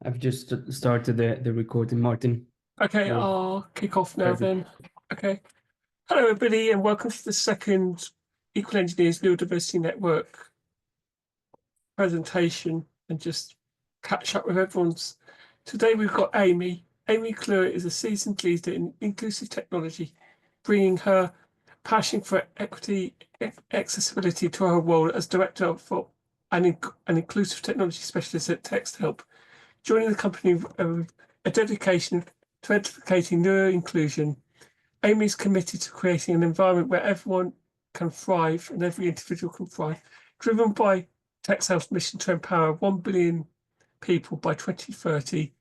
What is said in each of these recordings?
I've just started the recording, Martin. Okay, You're I'll kick off now perfect. then. Okay. Hello, everybody, and welcome to the second Equal Engineers Neurodiversity Network presentation and just catch up with everyone's. Today we've got Amy. Amy Clure is a seasoned leader in inclusive technology, bringing her passion for equity, accessibility to her role as Director for an Inclusive Technology Specialist at TextHelp. Joining the company with a dedication to advocating neuro inclusion, Amy is committed to creating an environment where everyone can thrive and every individual can thrive, driven by TextHelp's mission to empower 1 billion people by 2030.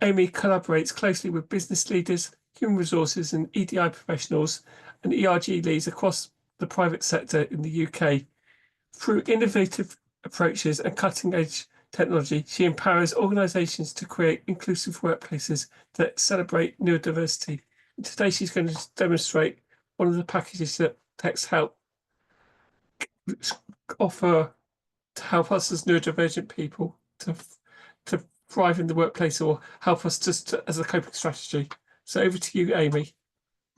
Amy collaborates closely with business leaders, human resources and EDI professionals and ERG leads across the private sector in the UK. Through innovative approaches and cutting-edge technology, she empowers organisations to create inclusive workplaces that celebrate neurodiversity. And today she's going to demonstrate one of the packages that TextHelp offer to help us as neurodivergent people to thrive in the workplace or help us just as a coping strategy. So over to you, Amy.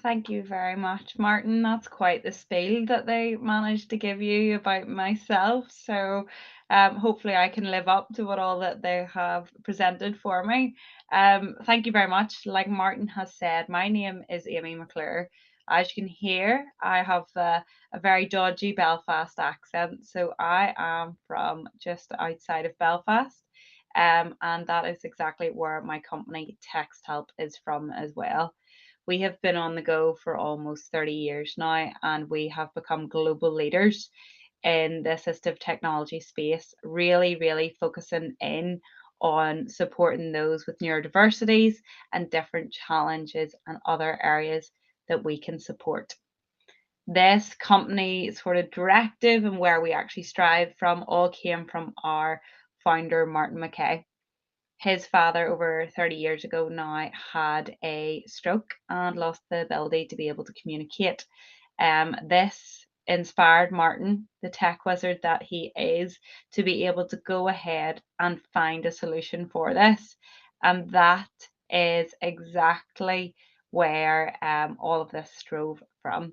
Thank you very much, Martin. That's quite the spiel that they managed to give you about myself. So hopefully I can live up to what all that they have presented for me. Thank you very much. Like Martin has said, my name is Amy McClure. As you can hear, I have a very dodgy Belfast accent. So I am from just outside of Belfast. And that is exactly where my company TextHelp is from as well. We have been on the go for almost 30 years now, and we have become global leaders in the assistive technology space, really focusing in on supporting those with neurodiversities and different challenges and other areas that we can support. This company sort of directive and where we actually strive from all came from our founder, Martin McKay. His father, over 30 years ago now, had a stroke and lost the ability to be able to communicate. This inspired Martin, the tech wizard that he is, to be able to go ahead and find a solution for this. And that is exactly where all of this drove from.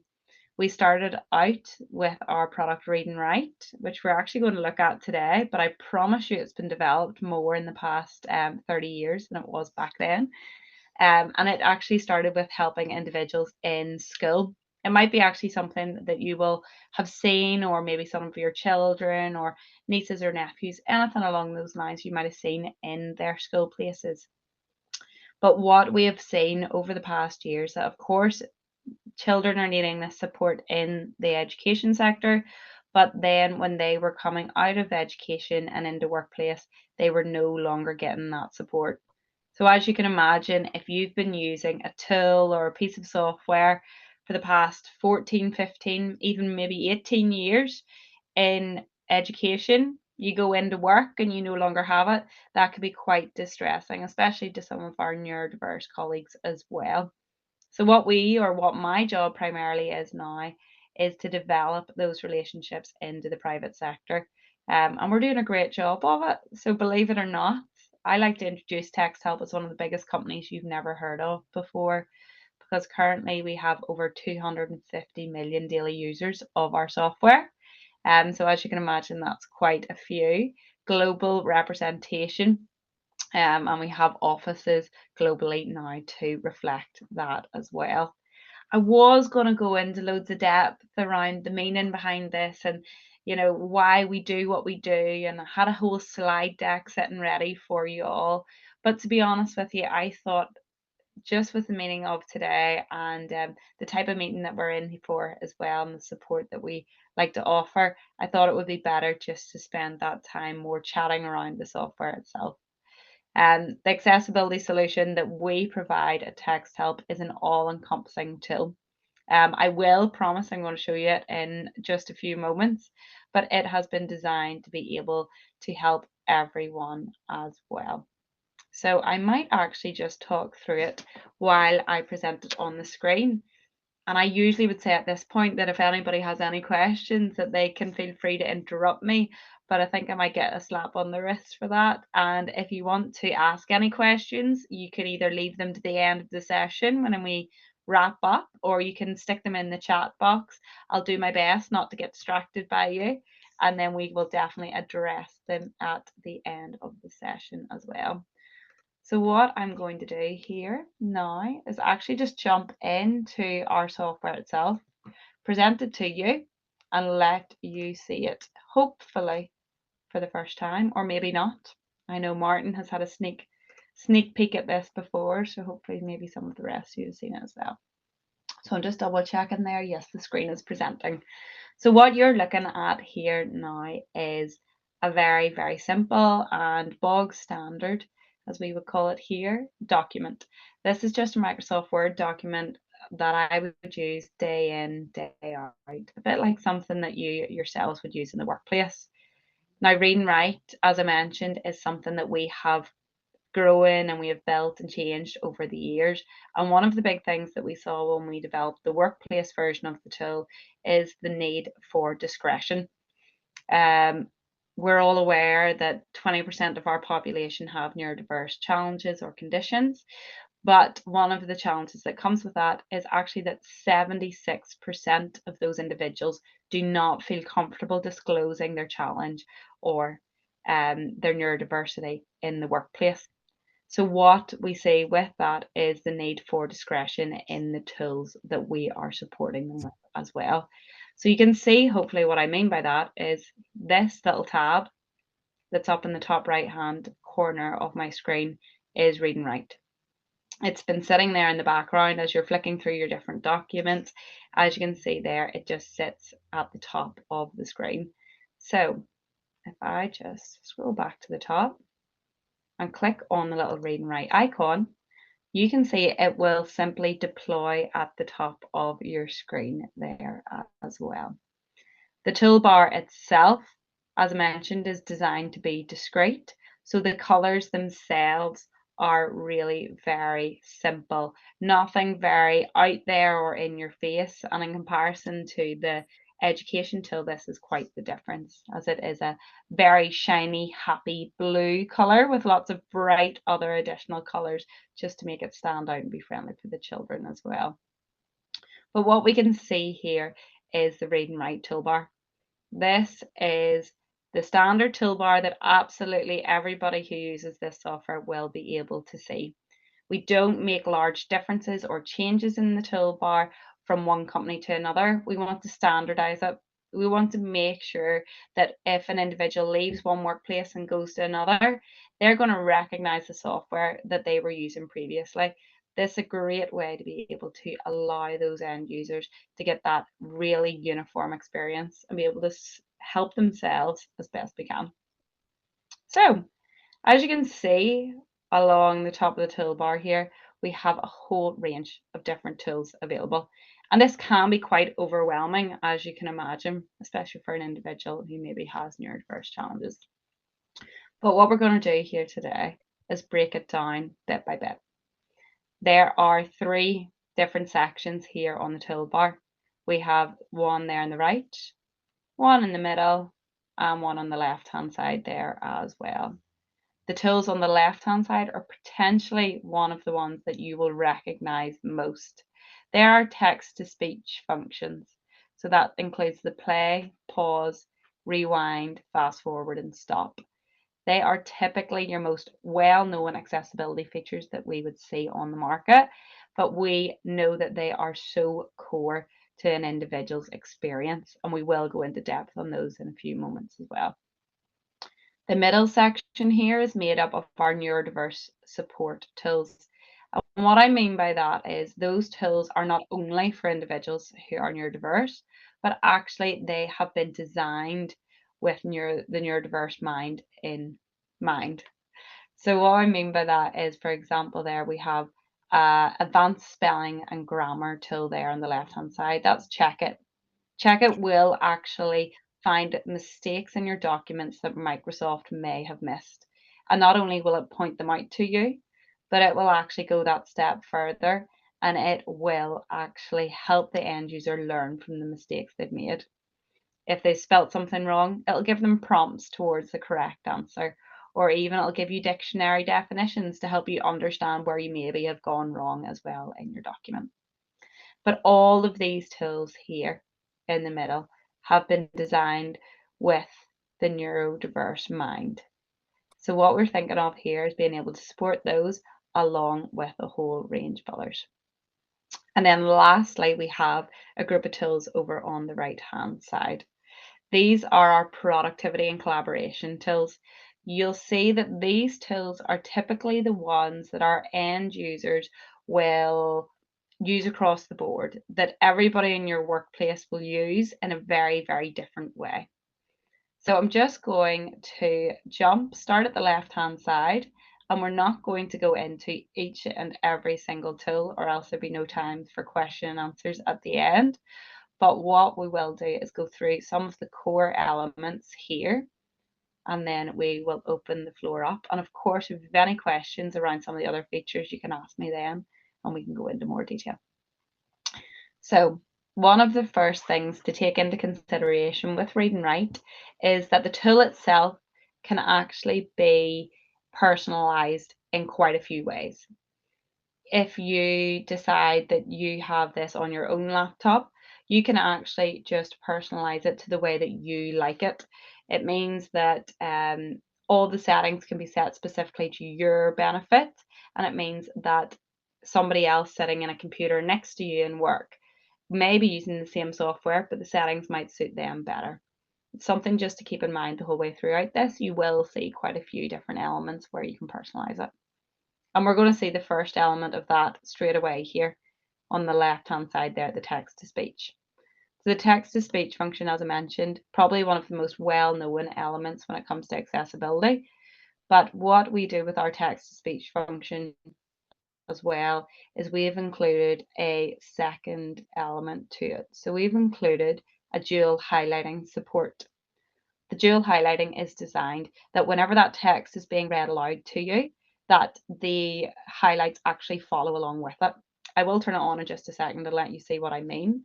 We started out with our product Read and Write, which we're actually going to look at today, but I promise you it's been developed more in the past 30 years than it was back then. And it actually started with helping individuals in school. It might be actually something that you will have seen, or maybe some of your children or nieces or nephews, anything along those lines you might have seen in their school places. But what we have seen over the past years, that of course children are needing this support in the education sector, but then when they were coming out of education and into workplace, they were no longer getting that support. So as you can imagine, if you've been using a tool or a piece of software for the past 14, 15, even maybe 18 years in education, you go into work and you no longer have it, that could be quite distressing, especially to some of our neurodiverse colleagues as well. So what my job primarily is now is to develop those relationships into the private sector. And we're doing a great job of it. So believe it or not, I like to introduce TextHelp as one of the biggest companies you've never heard of before, because currently we have over 250 million daily users of our software. So as you can imagine, that's quite a few. Global representation. And we have offices globally now to reflect that as well. I was going to go into loads of depth around the meaning behind this and, why we do what we do. And I had a whole slide deck sitting ready for you all. But to be honest with you, I thought just with the meaning of today and the type of meeting that we're in for as well and the support that we like to offer, I thought it would be better just to spend that time more chatting around the software itself. The accessibility solution that we provide at TextHelp is an all-encompassing tool. I will promise I'm going to show you it in just a few moments, but it has been designed to be able to help everyone as well. So I might actually just talk through it while I present it on the screen. And I usually would say at this point that if anybody has any questions, that they can feel free to interrupt me, but I think I might get a slap on the wrist for that. And if you want to ask any questions, you can either leave them to the end of the session when we wrap up, or you can stick them in the chat box. I'll do my best not to get distracted by you, and then we will definitely address them at the end of the session as well. So what I'm going to do here now is actually just jump into our software itself, present it to you, and let you see it, hopefully for the first time, or maybe not. I know Martin has had a sneak peek at this before, so hopefully maybe some of the rest of you have seen it as well. So I'm just double checking there. Yes, the screen is presenting. So what you're looking at here now is a very, very simple and bog standard, as we would call it here, document. This is just a Microsoft Word document that I would use day in, day out, a bit like something that you yourselves would use in the workplace. Now, read and write, as I mentioned, is something that we have grown and we have built and changed over the years. And one of the big things that we saw when we developed the workplace version of the tool is the need for discretion. We're all aware that 20% of our population have neurodiverse challenges or conditions. But one of the challenges that comes with that is actually that 76% of those individuals do not feel comfortable disclosing their challenge or their neurodiversity in the workplace. So what we see with that is the need for discretion in the tools that we are supporting them with as well. So you can see hopefully what I mean by that is this little tab that's up in the top right hand corner of my screen is read and write. It's been sitting there in the background as you're flicking through your different documents. As you can see there, it just sits at the top of the screen. So if I just scroll back to the top and click on the little read and write icon, you can see it will simply deploy at the top of your screen there as well. The toolbar itself, as I mentioned, is designed to be discrete. So the colors themselves are really very simple, nothing very out there or in your face. And in comparison to the education tool, this is quite the difference, as it is a very shiny, happy blue color with lots of bright other additional colors just to make it stand out and be friendly for the children as well. But what we can see here is the read and write toolbar. This is the standard toolbar that absolutely everybody who uses this software will be able to see. We don't make large differences or changes in the toolbar from one company to another. We want to standardize it. We want to make sure that if an individual leaves one workplace and goes to another, they're going to recognize the software that they were using previously. This is a great way to be able to allow those end users to get that really uniform experience and be able to help themselves as best we can. So, as you can see along the top of the toolbar here, we have a whole range of different tools available. And this can be quite overwhelming, as you can imagine, especially for an individual who maybe has neurodiverse challenges. But what we're going to do here today is break it down bit by bit. There are 3 different sections here on the toolbar. We have one there on the right, one in the middle, and one on the left-hand side there as well. The tools on the left-hand side are potentially one of the ones that you will recognize most. There are text-to-speech functions. So that includes the play, pause, rewind, fast forward, and stop. They are typically your most well-known accessibility features that we would see on the market, but we know that they are so core to an individual's experience, and we will go into depth on those in a few moments as well. The middle section here is made up of our neurodiverse support tools. And what I mean by that is those tools are not only for individuals who are neurodiverse, but actually they have been designed with the neurodiverse mind in mind. So what I mean by that is, for example, there we have advanced spelling and grammar tool there on the left-hand side. That's Check It. Check It will actually find mistakes in your documents that Microsoft may have missed. And not only will it point them out to you, but it will actually go that step further and it will actually help the end user learn from the mistakes they've made. If they spelt something wrong, it'll give them prompts towards the correct answer, or even it'll give you dictionary definitions to help you understand where you maybe have gone wrong as well in your document. But all of these tools here in the middle have been designed with the neurodiverse mind. So what we're thinking of here is being able to support those along with a whole range of others. And then lastly, we have a group of tools over on the right hand side. These are our productivity and collaboration tools. You'll see that these tools are typically the ones that our end users will use across the board, that everybody in your workplace will use in a very, very different way. So I'm just going to start at the left-hand side, and we're not going to go into each and every single tool, or else there'll be no time for question and answers at the end. But what we will do is go through some of the core elements here, and then we will open the floor up. And of course, if you have any questions around some of the other features, you can ask me then, and we can go into more detail. So one of the first things to take into consideration with Read and Write is that the tool itself can actually be personalized in quite a few ways. If you decide that you have this on your own laptop, you can actually just personalize it to the way that you like it. It means that all the settings can be set specifically to your benefit, and it means that somebody else sitting in a computer next to you in work may be using the same software, but the settings might suit them better. It's something just to keep in mind the whole way throughout this. You will see quite a few different elements where you can personalize it. And we're going to see the first element of that straight away here on the left-hand side there, the text-to-speech. So the text-to-speech function, as I mentioned, probably one of the most well-known elements when it comes to accessibility. But what we do with our text-to-speech function as well is we've included a second element to it. So we've included a dual highlighting support. The dual highlighting is designed that whenever that text is being read aloud to you, that the highlights actually follow along with it. I will turn it on in just a second to let you see what I mean,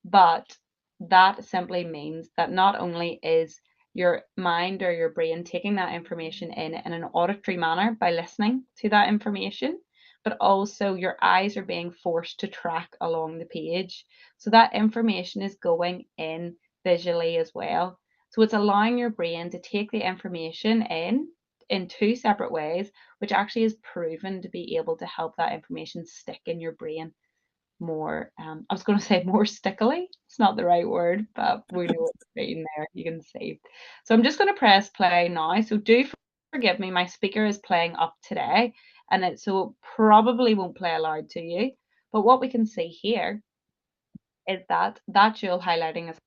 but that simply means that not only is your mind or your brain taking that information in an auditory manner by listening to that information, but also your eyes are being forced to track along the page. So that information is going in visually as well. So it's allowing your brain to take the information in two separate ways, which actually is proven to be able to help that information stick in your brain more. I was going to say more stickily. It's not the right word, but we know what I mean there. You can see. So I'm just going to press play now. So do forgive me, my speaker is playing up today, and so it probably won't play aloud to you. But what we can see here is that dual highlighting is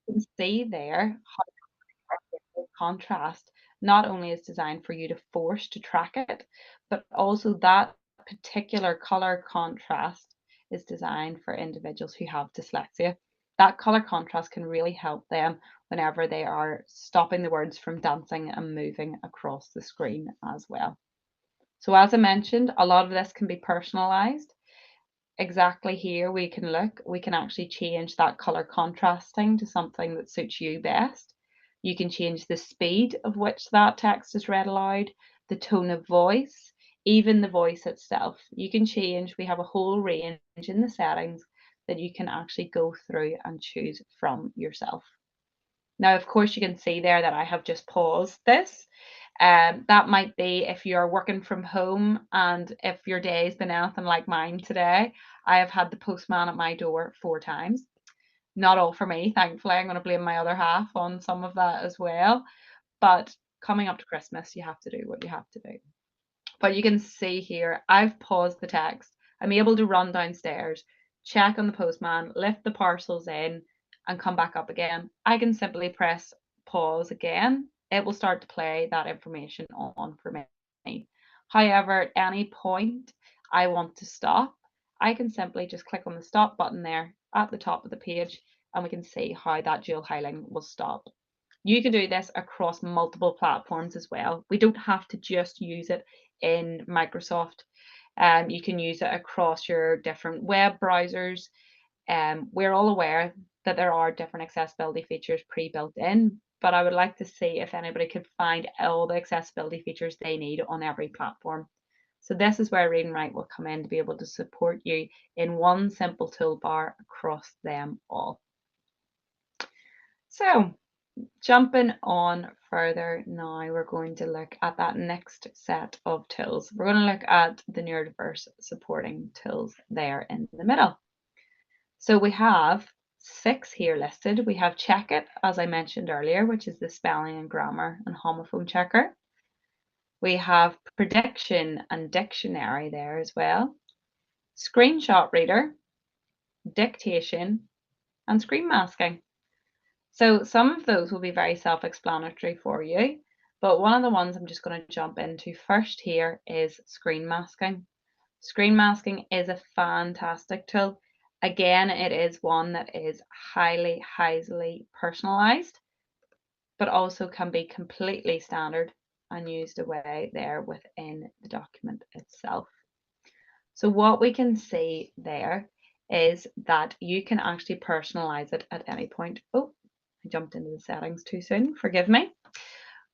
you can see there how contrast not only is designed for you to force to track it, but also that particular color contrast is designed for individuals who have dyslexia. That color contrast can really help them whenever they are stopping the words from dancing and moving across the screen as well. So as I mentioned, a lot of this can be personalized. Exactly here we can actually change that color contrasting to something that suits you best. You can change the speed of which that text is read aloud, the tone of voice, even the voice itself. You can change, we have a whole range in the settings that you can actually go through and choose from yourself. Now, of course, you can see there that I have just paused this. That might be if you're working from home and if your day has been anything like mine today. I have had the postman at my door 4 times. Not all for me, thankfully. I'm going to blame my other half on some of that as well. But coming up to Christmas, you have to do what you have to do. But you can see here, I've paused the text. I'm able to run downstairs, check on the postman, lift the parcels in, and come back up again. I can simply press pause again. It will start to play that information on for me. However, at any point I want to stop, I can simply just click on the stop button there at the top of the page, and we can see how that dual highlighting will stop. You can do this across multiple platforms as well. We don't have to just use it in Microsoft. You can use it across your different web browsers. We're all aware that there are different accessibility features pre-built in, but I would like to see if anybody could find all the accessibility features they need on every platform. So this is where Read and Write will come in to be able to support you in one simple toolbar across them all. So jumping on further now, we're going to look at that next set of tools. We're going to look at the neurodiverse supporting tools there in the middle. So we have 6 here listed. We have Check It, as I mentioned earlier, which is the spelling and grammar and homophone checker. We have Prediction and Dictionary there as well. Screenshot Reader, Dictation, and Screen Masking. So some of those will be very self-explanatory for you, but one of the ones I'm just going to jump into first here is Screen Masking. Screen masking is a fantastic tool. Again, it is one that is highly personalized, but also can be completely standard and used away there within the document itself. So what we can see there is that you can actually personalize it at any point. Oh, I jumped into the settings too soon, forgive me.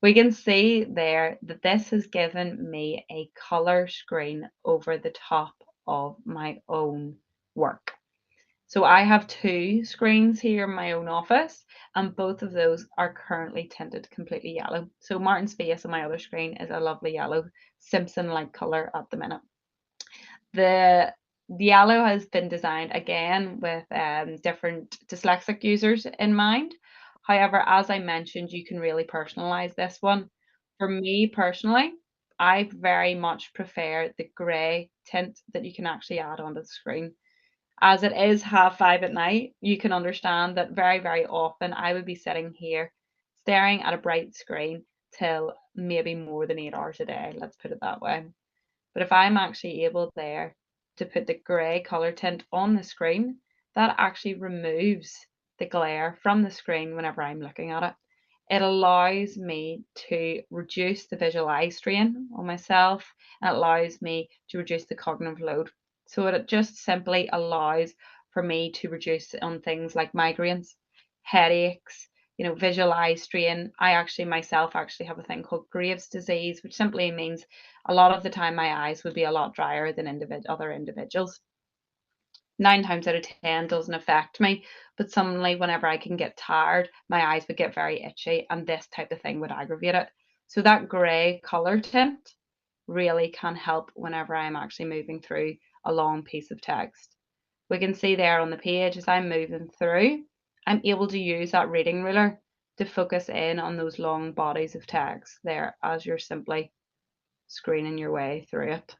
We can see there that this has given me a color screen over the top of my own work. So I have 2 screens here in my own office, and both of those are currently tinted completely yellow. So Martin's face on my other screen is a lovely yellow, Simpson-like color at the minute. The yellow has been designed again with different dyslexic users in mind. However, as I mentioned, you can really personalize this one. For me personally, I very much prefer the grey tint that you can actually add onto the screen. As it is 5:30 at night, you can understand that very often I would be sitting here staring at a bright screen till maybe more than 8 hours a day, let's put it that way. But if I'm actually able there to put the grey colour tint on the screen, that actually removes the glare from the screen whenever I'm looking at it. It allows me to reduce the visual eye strain on myself, and it allows me to reduce the cognitive load. So it just simply allows for me to reduce on things like migraines, headaches, visual eye strain. I actually myself have a thing called Graves' disease, which simply means a lot of the time my eyes would be a lot drier than other individuals. 9 times out of 10 doesn't affect me, but suddenly whenever I can get tired, my eyes would get very itchy, and this type of thing would aggravate it. So that grey colour tint really can help whenever I'm actually moving through a long piece of text. We can see there on the page as I'm moving through, I'm able to use that reading ruler to focus in on those long bodies of text there as you're simply screening your way through it.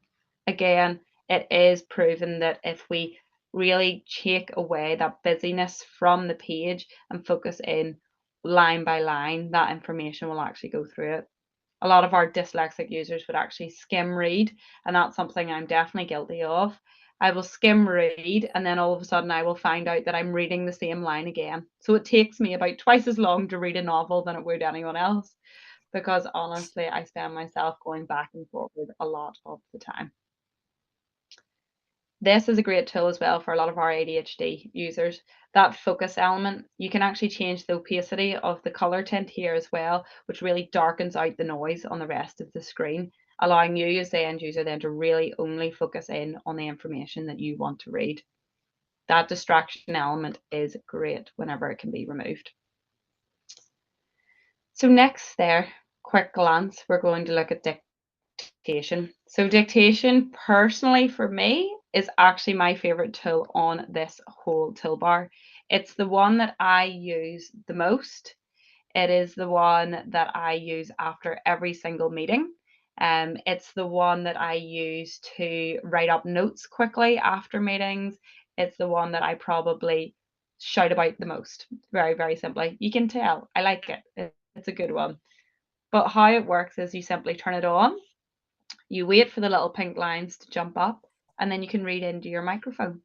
Again, it is proven that if we really take away that busyness from the page and focus in line by line, that information will actually go through it. A lot of our dyslexic users would actually skim read, and that's something I'm definitely guilty of. I will skim read, and then all of a sudden I will find out that I'm reading the same line again. So it takes me about twice as long to read a novel than it would anyone else, because honestly, I spend myself going back and forward a lot of the time. This is a great tool as well for a lot of our ADHD users. That focus element, you can actually change the opacity of the color tint here as well, which really darkens out the noise on the rest of the screen, allowing you as the end user then to really only focus in on the information that you want to read. That distraction element is great whenever it can be removed. So next there, quick glance, we're going to look at dictation. So dictation, personally for me, is actually my favorite tool on this whole toolbar. It's the one that I use the most. It is the one that I use after every single meeting. It's the one that I use to write up notes quickly after meetings. It's the one that I probably shout about the most. Very simply. You can tell I like it. It's a good one. But how it works is you simply turn it on. You wait for the little pink lines to jump up, and then you can read into your microphone.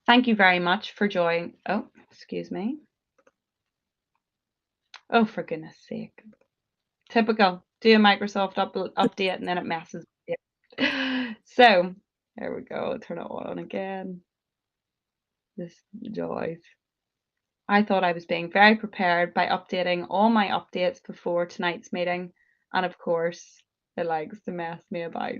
Thank you very much for joining. Oh, excuse me. Oh, for goodness sake. Typical. Do a Microsoft update and then it messes with you. So there we go. Turn it on again. This joy. I thought I was being very prepared by updating all my updates before tonight's meeting, and of course, it likes to mess me about.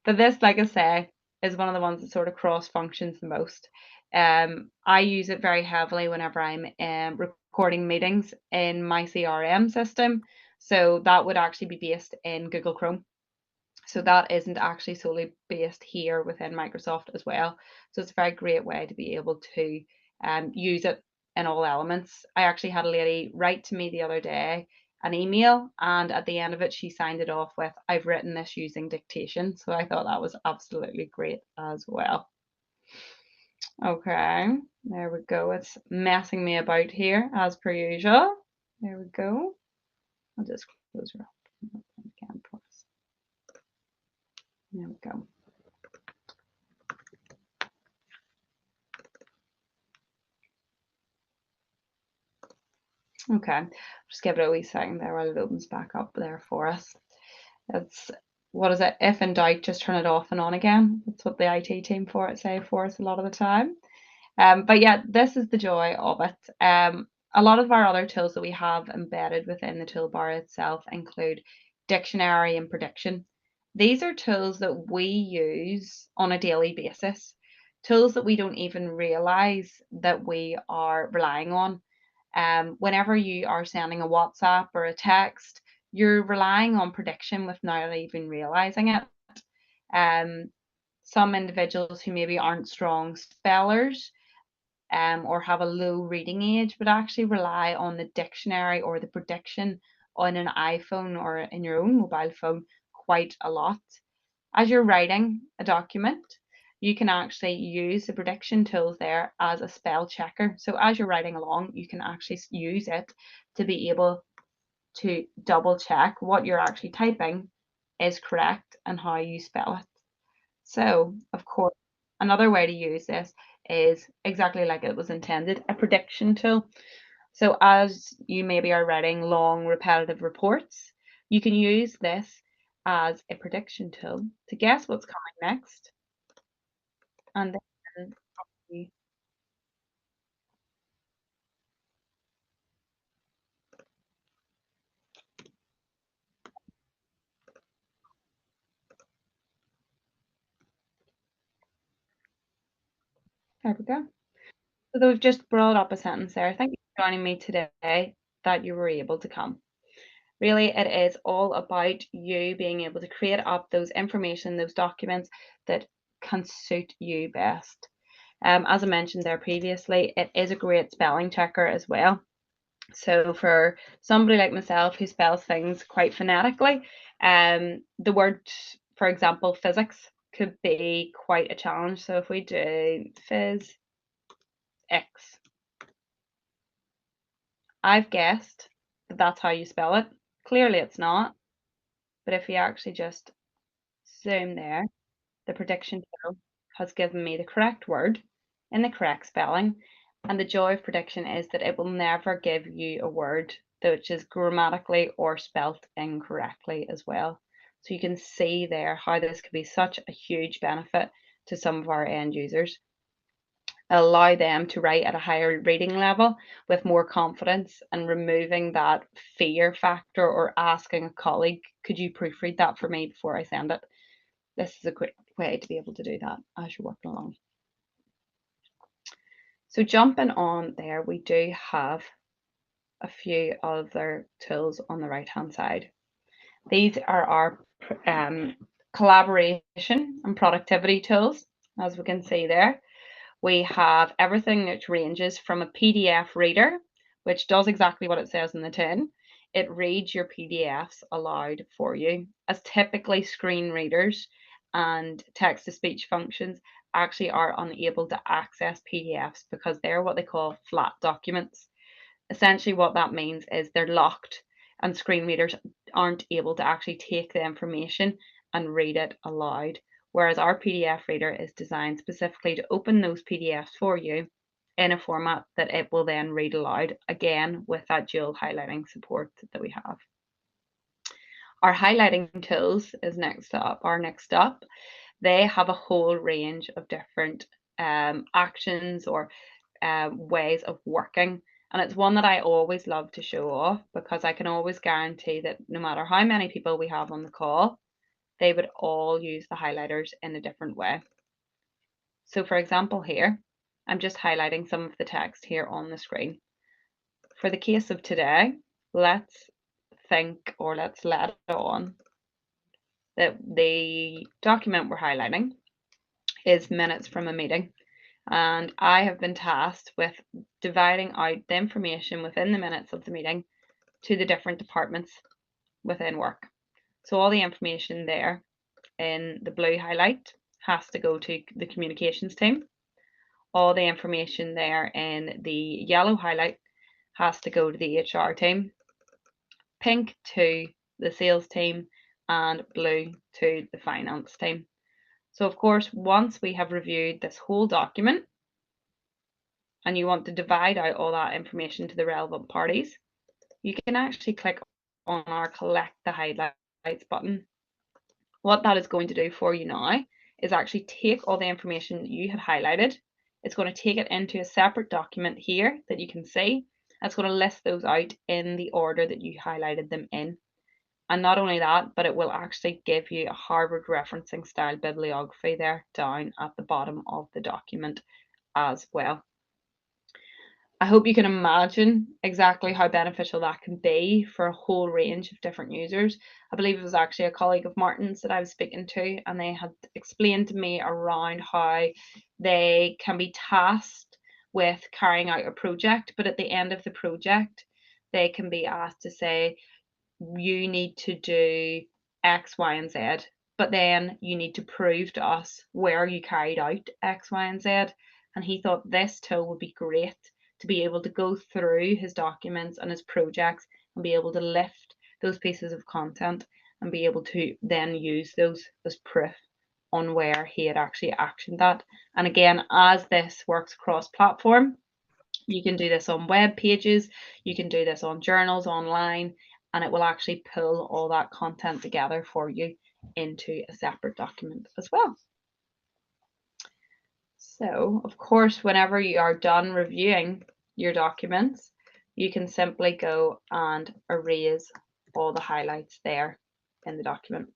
But this, like I say, is one of the ones that sort of cross functions the most. I use it very heavily whenever I'm recording meetings in my CRM system. So that would actually be based in Google Chrome. So that isn't actually solely based here within Microsoft as well. So it's a very great way to be able to use it in all elements. I actually had a lady write to me the other day an email, and at the end of it, she signed it off with, "I've written this using dictation." So I thought that was absolutely great as well. Okay, there we go. It's messing me about here as per usual. There we go. I'll just close her up again for us. There we go. Okay, just give it a wee second there while it opens back up there for us. It's, what is it? If in doubt, just turn it off and on again. That's what the IT team say for us a lot of the time. But yeah, this is the joy of it. A lot of our other tools that we have embedded within the toolbar itself include dictionary and prediction. These are tools that we use on a daily basis, tools that we don't even realize that we are relying on. Whenever you are sending a WhatsApp or a text, you're relying on prediction without even realizing it. Some individuals who maybe aren't strong spellers or have a low reading age would actually rely on the dictionary or the prediction on an iPhone or in your own mobile phone quite a lot. As you're writing a document, you can actually use the prediction tools there as a spell checker. So as you're writing along, you can actually use it to be able to double check what you're actually typing is correct and how you spell it. So, of course, another way to use this is exactly like it was intended, a prediction tool. So as you maybe are writing long repetitive reports, you can use this as a prediction tool to guess what's coming next. And then there we go. So we've just brought up a sentence there. Thank you for joining me today, that you were able to come. Really, it is all about you being able to create up those information, those documents that can suit you best. As I mentioned there previously, it is a great spelling checker as well. So for somebody like myself who spells things quite phonetically, the word, for example, physics could be quite a challenge. So if we do phys X, I've guessed that that's how you spell it. Clearly it's not, but if you actually just zoom there, the prediction tool has given me the correct word in the correct spelling. And the joy of prediction is that it will never give you a word which is grammatically or spelt incorrectly as well. So you can see there how this could be such a huge benefit to some of our end users. Allow them to write at a higher reading level with more confidence and removing that fear factor or asking a colleague, could you proofread that for me before I send it? This is a quick way to be able to do that as you're working along. So jumping on there, we do have a few other tools on the right hand side. These are our collaboration and productivity tools. As we can see there, we have everything that ranges from a PDF reader, which does exactly what it says in the tin. It reads your PDFs aloud for you, as typically screen readers and text-to-speech functions actually are unable to access PDFs because they're what they call flat documents. Essentially what that means is they're locked and screen readers aren't able to actually take the information and read it aloud. Whereas our PDF reader is designed specifically to open those PDFs for you in a format that it will then read aloud, again with that dual highlighting support that we have. Our highlighting tools is next up. They have a whole range of different actions or ways of working. And it's one that I always love to show off because I can always guarantee that no matter how many people we have on the call, they would all use the highlighters in a different way. So for example here, I'm just highlighting some of the text here on the screen. For the case of today, let's think, or let's let on that the document we're highlighting is minutes from a meeting. And I have been tasked with dividing out the information within the minutes of the meeting to the different departments within work. So all the information there in the blue highlight has to go to the communications team. All the information there in the yellow highlight has to go to the HR team, pink to the sales team, and blue to the finance team. So of course, once we have reviewed this whole document and you want to divide out all that information to the relevant parties, you can actually click on our collect the highlights button. What that is going to do for you now is actually take all the information that you had highlighted. It's going to take it into a separate document here that you can see. It's going to list those out in the order that you highlighted them in. And not only that, but it will actually give you a Harvard referencing style bibliography there down at the bottom of the document as well. I hope you can imagine exactly how beneficial that can be for a whole range of different users. I believe it was actually a colleague of Martin's that I was speaking to, and they had explained to me around how they can be tasked with carrying out a project, but at the end of the project, they can be asked to say, you need to do X, Y, and Z, but then you need to prove to us where you carried out X, Y, and Z. And he thought this tool would be great to be able to go through his documents and his projects and be able to lift those pieces of content and be able to then use those as proof on where he had actually actioned that. And again, as this works cross-platform, you can do this on web pages, you can do this on journals online, and it will actually pull all that content together for you into a separate document as well. So, of course, whenever you are done reviewing your documents, you can simply go and erase all the highlights there in the document.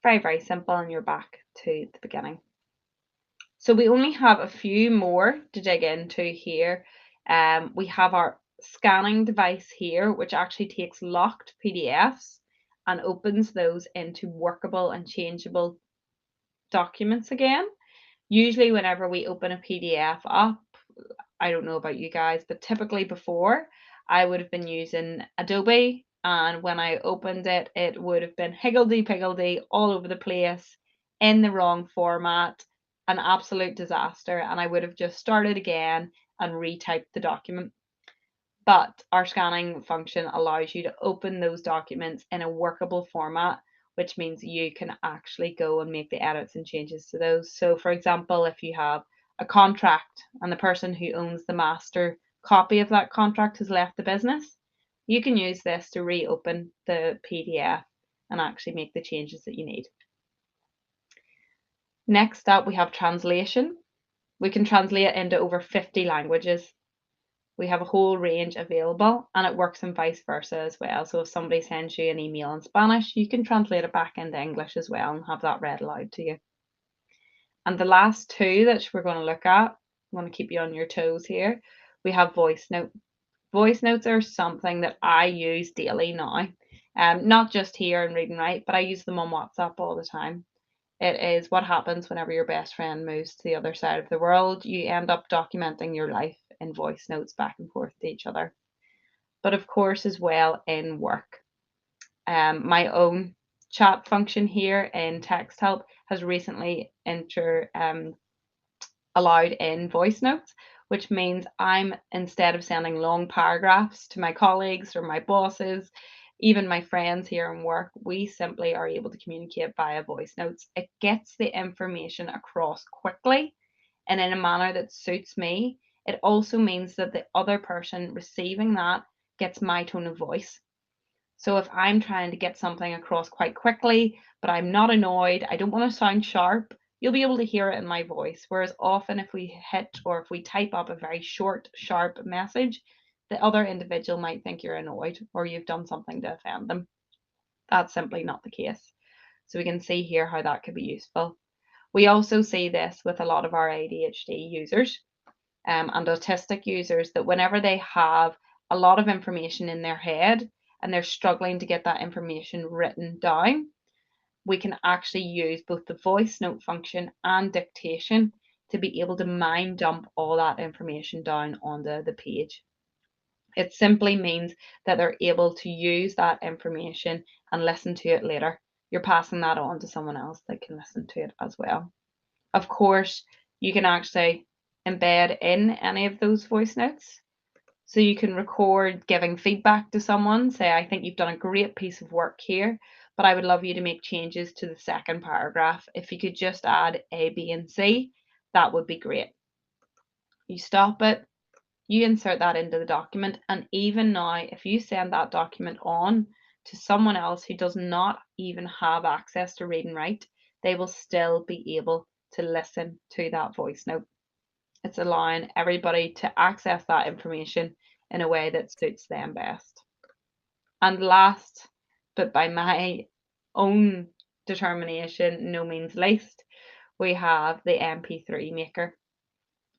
Very, very simple, and you're back to the beginning. So we only have a few more to dig into here. We have our scanning device here, which actually takes locked PDFs and opens those into workable and changeable documents again. Usually whenever we open a PDF up, I don't know about you guys, but typically before I would have been using Adobe, and when I opened it, it would have been higgledy-piggledy all over the place in the wrong format, an absolute disaster, and I would have just started again and retyped the document. But our scanning function allows you to open those documents in a workable format, which means you can actually go and make the edits and changes to those. So for example, if you have a contract and the person who owns the master copy of that contract has left the business, you can use this to reopen the PDF and actually make the changes that you need. Next up, we have translation. We can translate into over 50 languages. We have a whole range available, and it works in vice versa as well. So if somebody sends you an email in Spanish, you can translate it back into English as well and have that read aloud to you. And the last two that we're going to look at, I want to keep you on your toes here, we have voice note. Voice notes are something that I use daily now, not just here in Read and Write, but I use them on WhatsApp all the time. It is what happens whenever your best friend moves to the other side of the world. You end up documenting your life in voice notes back and forth to each other. But of course, as well in work. My own chat function here in Text Help has recently allowed in voice notes, which means I'm, instead of sending long paragraphs to my colleagues or my bosses, even my friends here in work, we simply are able to communicate via voice notes. It gets the information across quickly and in a manner that suits me. It also means that the other person receiving that gets my tone of voice. So if I'm trying to get something across quite quickly, but I'm not annoyed, I don't want to sound sharp, you'll be able to hear it in my voice. Whereas often if we hit or if we type up a very short, sharp message, the other individual might think you're annoyed or you've done something to offend them. That's simply not the case. So we can see here how that could be useful. We also see this with a lot of our ADHD users and autistic users, that whenever they have a lot of information in their head and they're struggling to get that information written down, we can actually use both the voice note function and dictation to be able to mind dump all that information down onto the page. It simply means that they're able to use that information and listen to it later. You're passing that on to someone else that can listen to it as well. Of course, you can actually embed in any of those voice notes. So you can record giving feedback to someone, say, I think you've done a great piece of work here, but I would love you to make changes to the second paragraph. If you could just add A, B, and C, that would be great. You stop it, you insert that into the document, and even now, if you send that document on to someone else who does not even have access to read and write, they will still be able to listen to that voice note. It's allowing everybody to access that information in a way that suits them best. And last, but by my own determination, no means least, we have the MP3 maker.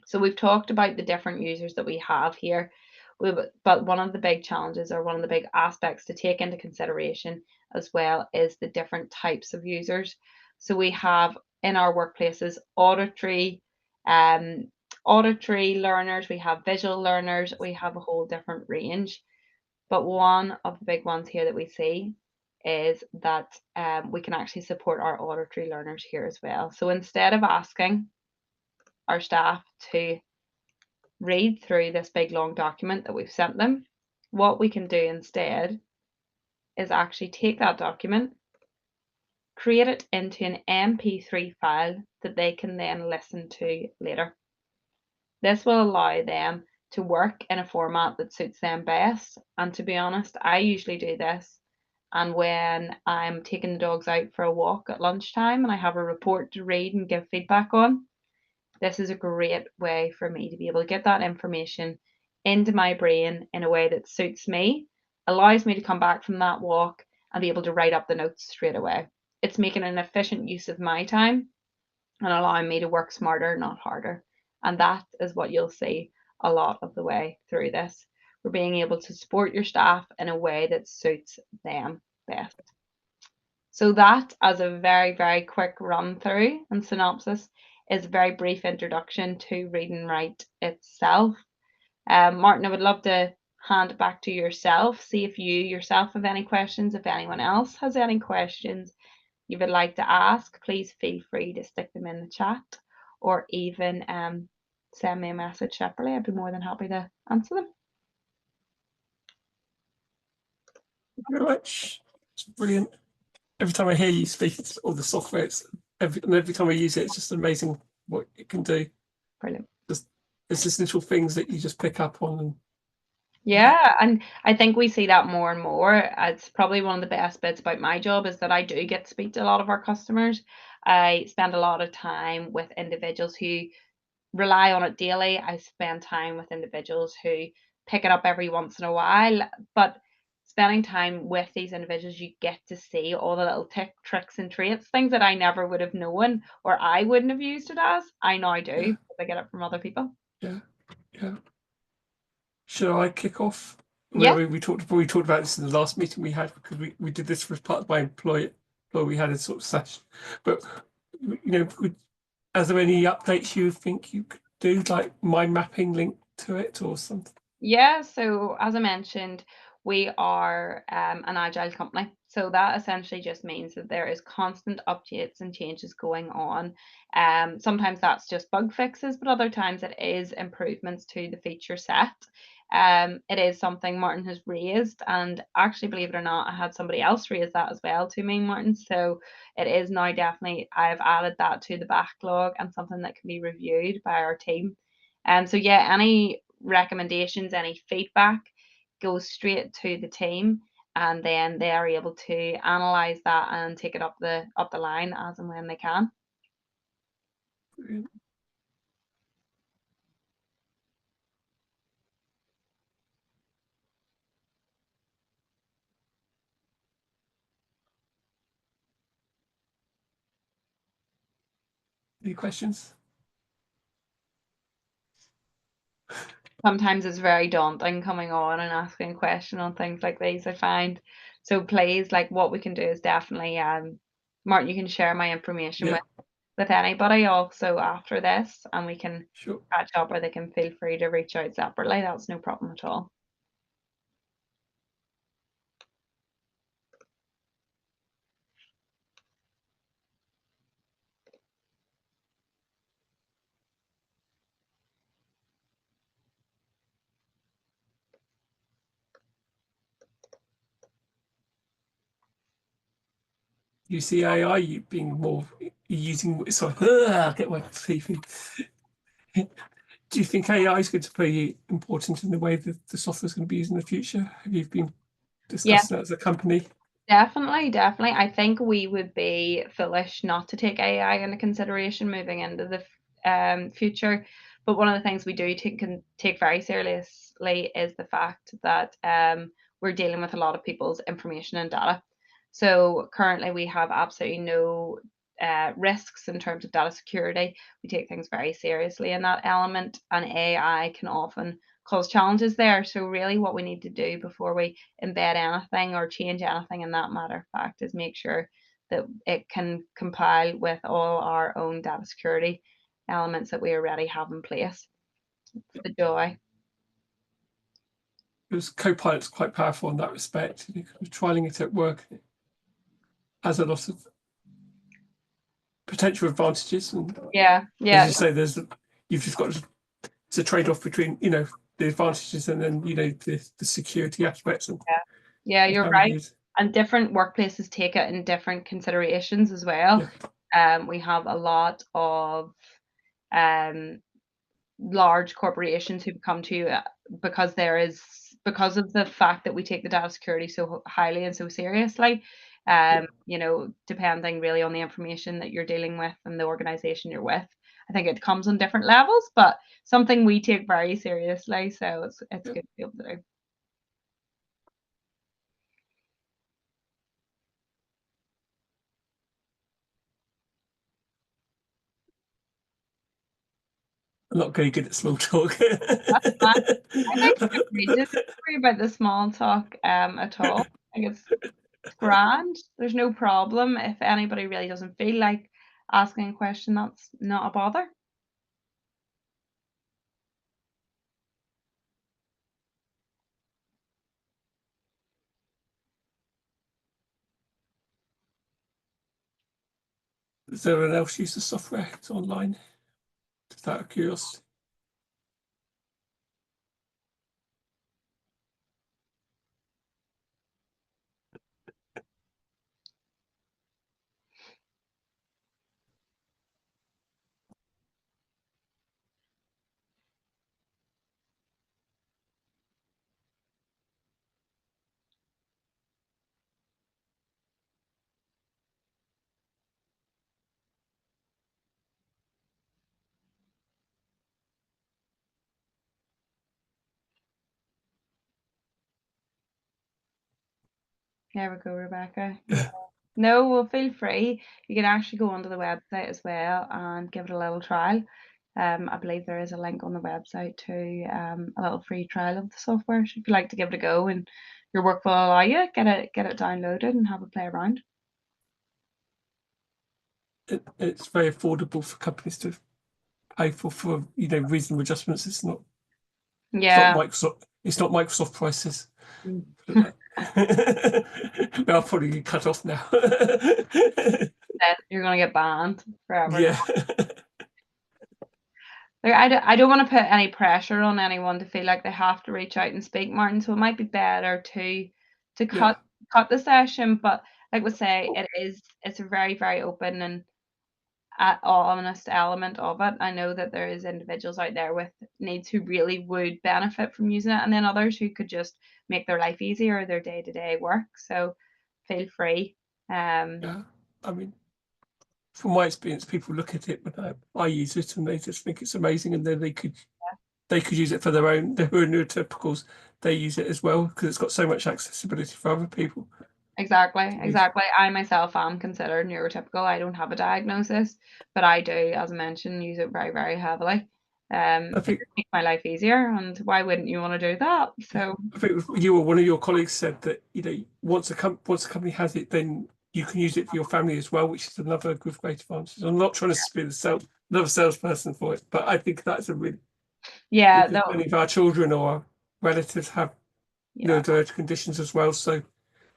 So we've talked about the different users that we have here, but one of the big challenges or one of the big aspects to take into consideration as well is the different types of users. So we have in our workplaces auditory learners, we have visual learners, we have a whole different range. But one of the big ones here that we see is that we can actually support our auditory learners here as well. So instead of asking our staff to read through this big long document that we've sent them, what we can do instead is actually take that document, create it into an MP3 file that they can then listen to later. This will allow them to work in a format that suits them best. And to be honest, I usually do this. And when I'm taking the dogs out for a walk at lunchtime and I have a report to read and give feedback on, this is a great way for me to be able to get that information into my brain in a way that suits me, allows me to come back from that walk and be able to write up the notes straight away. It's making an efficient use of my time and allowing me to work smarter, not harder. And that is what you'll see a lot of the way through this. We're being able to support your staff in a way that suits them best. So that, as a very, very quick run through and synopsis, is a very brief introduction to Read and Write itself. Martin, I would love to hand it back to yourself, see if you yourself have any questions. If anyone else has any questions you would like to ask, please feel free to stick them in the chat or even send me a message separately. I'd be more than happy to answer them. Thank you very much. It's brilliant. Every time I hear you speak, it's all the software. Every time I use it, it's just amazing what it can do. Brilliant. It's just little things that you just pick up on. Yeah, and I think we see that more and more. It's probably one of the best bits about my job is that I do get to speak to a lot of our customers. I spend a lot of time with individuals who rely on it daily. I spend time with individuals who pick it up every once in a while, but spending time with these individuals, you get to see all the little tricks and traits, things that I never would have known or I wouldn't have used it as. I now do because I get it from other people. Yeah. Should I kick off? Yeah. We talked about this in the last meeting we had, because we did this as part of my employer. We had a sort of session, but are there any updates you think you could do, like mind mapping linked to it or something? Yeah, so as I mentioned, we are an agile company. So that essentially just means that there is constant updates and changes going on. Sometimes that's just bug fixes, but other times it is improvements to the feature set. It is something Martin has raised, and actually, believe it or not, I had somebody else raise that as well to me, Martin. So it is now definitely, I've added that to the backlog and something that can be reviewed by our team. So yeah, any recommendations, any feedback goes straight to the team, and then they are able to analyze that and take it up the line as and when they can. Brilliant. Any questions? Sometimes it's very daunting coming on and asking a question on things like these, I find. So please, like, what we can do is definitely, Martin, you can share my information Yeah, with anybody also after this, and we can sure. catch up, or they can feel free to reach out separately. That's no problem at all. You see AI being more using, sorry, I get my teeth in. Do you think AI is going to be important in the way that the software is going to be used in the future? Have you been Yeah, discussing that as a company? definitely. I think we would be foolish not to take AI into consideration moving into the future. But one of the things we do take very seriously is the fact that we're dealing with a lot of people's information and data. So currently we have absolutely no risks in terms of data security. We take things very seriously in that element, and AI can often cause challenges there. So really what we need to do before we embed anything or change anything in that matter of fact is make sure that it can compile with all our own data security elements that we already have in place. It's the joy. Because Copilot's quite powerful in that respect. Trialing it at work has a lot of potential advantages, and Yeah, as you say, you've just got it's a trade-off between the advantages and then the security aspects and yeah, you're how right. it is. And different workplaces take it in different considerations as well. We have a lot of um large corporations who come to you because of the fact that we take the data security so highly and so seriously. Depending really on the information that you're dealing with and the organization you're with. I think it comes on different levels, but something we take very seriously. So it's good to be able to do. I'm not very good at small talk. That's fine. I think we didn't worry about the small talk at all. I think it's grand. There's no problem. If anybody really doesn't feel like asking a question, that's not a bother. Does anyone else use the software? It's online. Just out of curiosity. There we go, Rebecca. Yeah. No, well, feel free. You can actually go onto the website as well and give it a little trial. I believe there is a link on the website to a little free trial of the software. So if you like to give it a go and your work will allow you, get it downloaded and have a play around. It's very affordable for companies to pay for reasonable adjustments. It's not Yeah. Microsoft. It's not Microsoft prices. Mm. But I'll probably get cut off now. You're gonna get banned forever. Yeah. Like, I don't want to put any pressure on anyone to feel like they have to reach out and speak, Martin. So it might be better to cut the session. But like we say, it's a very, very open and honest element of it. I know that there is individuals out there with needs who really would benefit from using it, and then others who could just make their life easier, their day-to-day work. So feel free. Yeah, I mean, from my experience, people look at it when I use it and they just think it's amazing, and then they could use it for their own neurotypicals. They use it as well because it's got so much accessibility for other people. Exactly. I myself am considered neurotypical. I don't have a diagnosis, but I do, as I mentioned, use it very, very heavily. It makes my life easier, and why wouldn't you want to do that? So I think you or one of your colleagues said that, you know, once a company has it, then you can use it for your family as well, which is another great advantage. I'm not trying to be another salesperson for it, but I think that's a really because many of our children or our relatives have neurodivergent conditions as well, so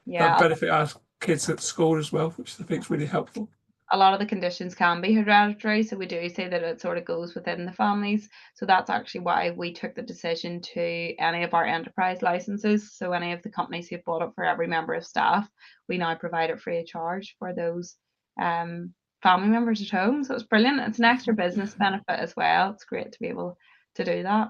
that benefit our kids at school as well, which I think is really helpful. A lot of the conditions can be hereditary, so we do say that it sort of goes within the families. So that's actually why we took the decision to any of our enterprise licenses. So any of the companies who've bought it for every member of staff, we now provide it free of charge for those family members at home. So it's brilliant. It's an extra business benefit as well. It's great to be able to do that.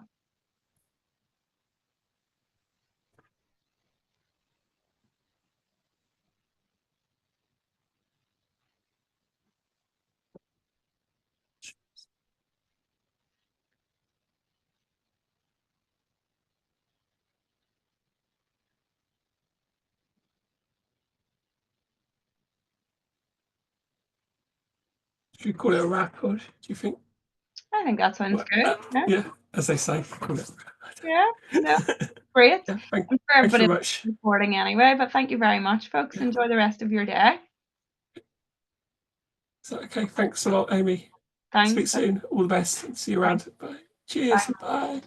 Should we call it a wrap, or do you think? I think that sounds good. Yeah, as they say, call it. Yeah, no, great. Yeah, I'm sure everybody much. Recording anyway, but thank you very much, folks. Yeah. Enjoy the rest of your day. So, okay, thanks a lot, Amy. Thanks. Speak soon. All the best. See you around. Bye. Cheers. Bye.